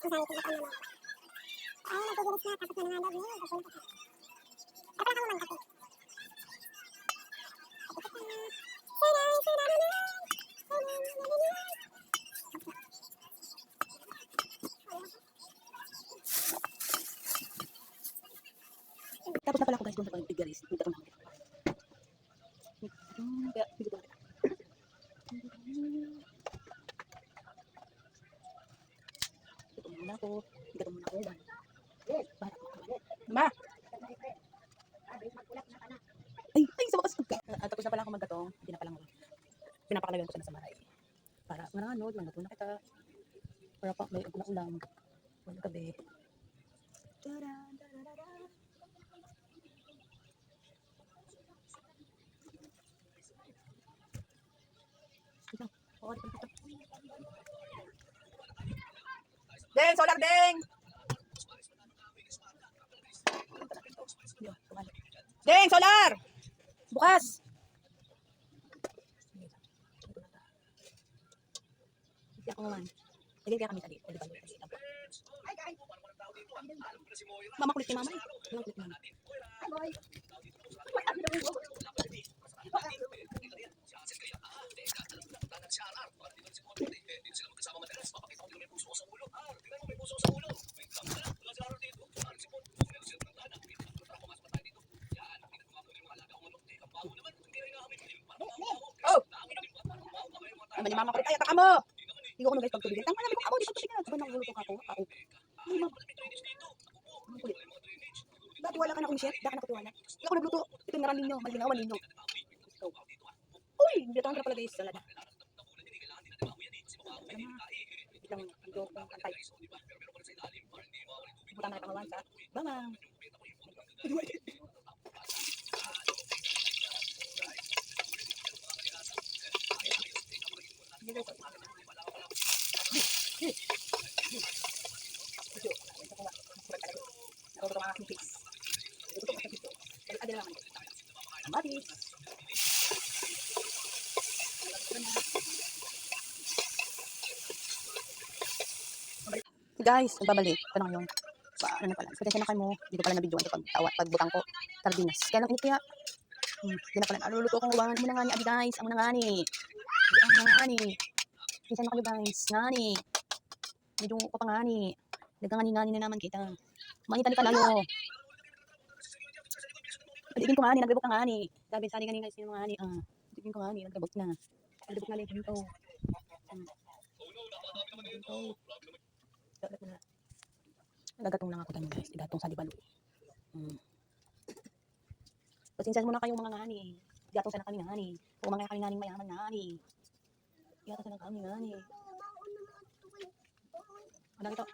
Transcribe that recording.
Kung saan itinatang naman. Ay, nagkugulis na. Tapos na nangandag niya. Tapos na. Kapag ako man kasi. Tapos na pala ako guys doon sa pag-bigaris. Hindi ako nakakita. Kaya, hindi ko nakita. Ito muna ako. Hindi ko muna ako. Para makawala. Ma! Ay, sa wakas ka. Tapos na pala ako maggatong. Hindi na pala ako. Pinapakalagan ko siya na sa maray. Para maranod, maggatong na kita. Para pa may ulam. Wala gabi. Deng, solar deng! Deng, solar! Bukas! Hindi ako naman. Lagay kaya kami sa dito. Mama kulit ni mama eh. Walang kulit ni mama. Hi boy! Oh! Naman ni mama kulit. Ay, ataka mo! Hindi ko guys pagtubigin. Tama namin kung ako. Di pagtubigin. Diba nang ulutong ako? Ako. Ay, mama. Ang kulit. Dati wala ka na umisyet. Dati ka nakatiwala. Hindi ako nagluto. Ito yung naran ninyo. Malinawan ninyo. Uy! Hindi ito ang pala guys. Salada. Itang ito ang kantay. Butang na pangawan sa bamang. Guys, nagbabalik. Ito na ngayon. Ano na pala. Pasensya na kayo mo. Hindi ko pala na-videoan ito pagbutang ko. Sardinas. Kaya lang init kaya. Hindi na pala. Aluluto kong uwangan mo na nga ni Abi guys. Ang na nga ni. Ang na nga ni. Pasensya na kayo guys. Nga ni. Medyo ko pa nga ni. Nagkangani-ngani na naman kita. Manita ni Panalo. Paligin ko nga ni. Nagbibok ka nga ni. Sabi sa akin guys. Sino nga ni. Paligin ko nga ni. Nagbibok na. Nagbibok na rin. Ito. Nagagatong lang ako tayo guys. Gatong sa dibalo. Pasensya mo na kayong mga ngani. Gatong sa na kami ngani. O mga kami nganing mayaman ngani. Gatong sa na kami ngani. Ano ito?